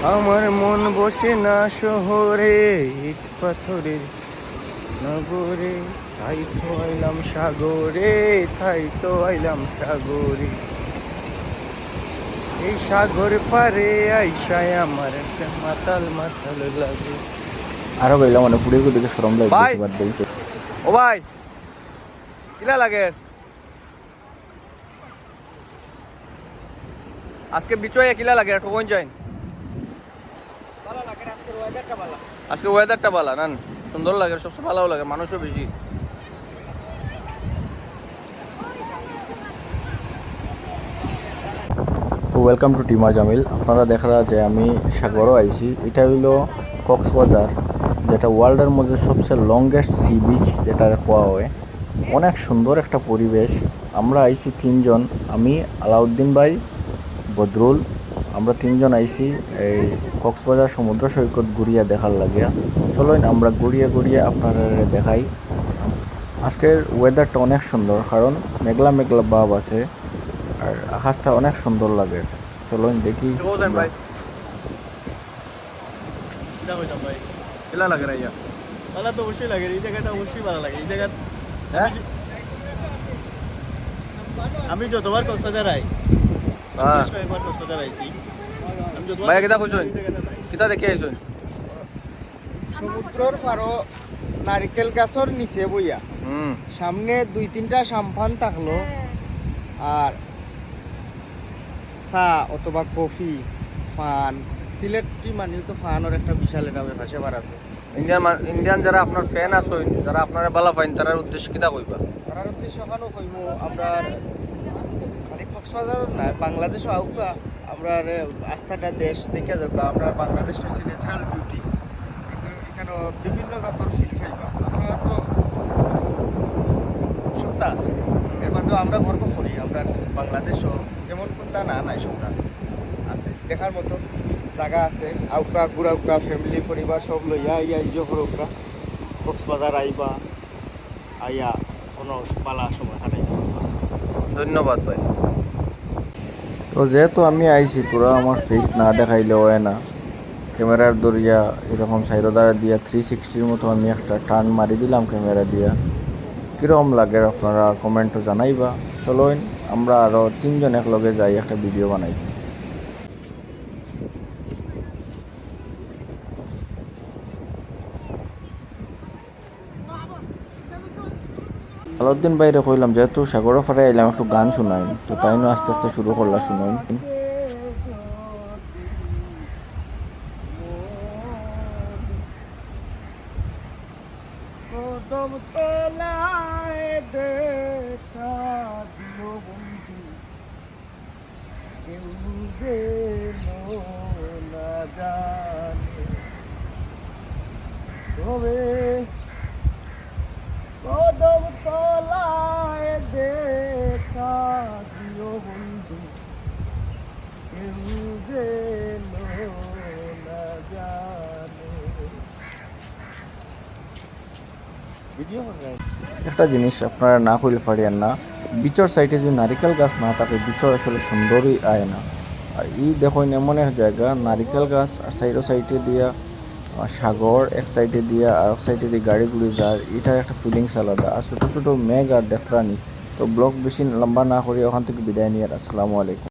আমার মন বসে না শহরে, ইট পাথরের নগরে, তাই তো আইলাম সাগরে, তাই তো আইলাম সাগরে। এই সাগর পারে আইসায় আমার একটা মাতাল মাতাল লাগে। আরো বললাম মানে পুড়ে দিকে সরম লাগে ভাই, বেশি বাদ দেই। ও ভাই, কিলা লাগে আজকে বিচয়ে কিলা লাগে একটু কোন যাইন? আজকে ওয়েদারটা ভালো না, সুন্দর লাগে, সবচেয়ে ভালো লাগে, মানুষও বেশি। তো ওয়েলকাম টু টিমার জামিল। আপনারা দেখা যে আমি সাগরও আইছি। এটা হইলো কক্সবাজার, যেটা ওয়ার্ল্ডের মধ্যে সবচেয়ে লংগেস্ট সি বিচ যেটা হওয়া হয়। অনেক সুন্দর একটা পরিবেশ। আমরা আইছি তিনজন, আমি, আলাউদ্দিন ভাই, বদরুল। আমরা তিনজন আইছি এই কক্সবাজার সমুদ্র সৈকত ঘুরিয়া দেখার লাগিয়া। চলুন আমরা ঘুরিয়ে ঘুরিয়ে আপনারা দেখাই। আজকের ওয়েদারটা অনেক সুন্দর, কারণ মেঘলা মেঘলা ভাব আছে আর আকাশটা অনেক সুন্দর লাগে। চলুন দেখি। ভাই কিলা লাগে রাইয়া? ভালো তো অবশ্যই লাগে, এই জায়গাটা অবশ্যই ভালো লাগে। এই জায়গা হ্যাঁ, আমি যতবার কক্সবাজার আই, হ্যাঁ কয়েকবার কক্সবাজার আইছি, আমি যতবার ভাই কিতা কইছুন? এই জায়গাটা নাই। কিতা দেখে আইছুন? সমুদ্রর পারো নারিকেল গাছের নিচে বইয়া সামনে 2-3টা সাম্পান থাকলো, আর চা অথবা কফি, ফান। সিলেটি মানেও তো ফানের একটা বিশাল একটা ভাষাবার আছে। ইন্ডিয়ান যারা আপনার ফ্যান আছেন, যারা আপনারা ভালো পাইন, তার উদ্দেশ্যে কিতা কইবা? তার উদ্দেশ্য ওখানেও কইব আমরা খালি কক্সবাজার না, বাংলাদেশও আউকা আমরা আস্থাটা দেশ দেখে যাবো। আমরা বাংলাদেশটা হচ্ছে ন্যাচারাল বিউটি, এখানে বিভিন্ন জাতের ফিল খাইবা। আপনারা তো সত্তা আছে, এর মধ্যেও আমরা গর্ব করি। আমরা বাংলাদেশও এমন কোনটা না নাই, সত্তা আছে, আছে দেখার মতো জায়গা আছে। আউকা ঘুরাউকা ফ্যামিলি পরিবার সব লইয়া ইয়া ইয়ে করুকা কক্সবাজার আইবা, আইয়া কোনো পালা সময় কাটাইবা। ধন্যবাদ ভাই। তো যেহেতু আমি আইছি, তোরা আমার ফেস না দেখাইলে হয় না। ক্যামেরার দরিয়া এরকম সাইরোদার দিয়া 360-র মতো আমি একটা টার্ন মারি দিলাম ক্যামেরা দিয়া। কীরকম লাগে আপনারা কমেন্টও জানাইবা। চলুন আমরা আরও তিনজন একলগে যাই, একটা ভিডিও বানাই। আলাউদ্দিন ভাইরে কইলাম যেহেতু সাগরের পাড়ে আইলাম একটু গান শুনাইন, তো তাইনও আস্তে আস্তে শুরু করলা শুনাইন। কদম তলায় দেখা দিও বন্ধু, কেউ যেন না জানে, তবে কদম তলায় দেখা দিও বন্ধু, কেউ যেন না জানে। ভিডিও বানাই। একটা জিনিস আপনারা না কইলে পারিয়েন না, বিচর সাইডে যদি নারিকেল গাছ না থাকে বিচর আসলে সুন্দরই আয় না। আর এই দেখুন এমন এক জায়গা, নারিকেল গাছ আর সাইডে দিয়া সাগর, এক সাইডে দিয়া আর এক সাইডে দিয়ে গাড়িগুলি যায়, এটার একটা ফিলিংস আলাদা। আর ছোটো ছোটো মেঘ আর দেখরানি। তো ব্লগ বেশি লম্বা না করে ওখান থেকে বিদায় নিয়ে, আসসালামু আলাইকুম।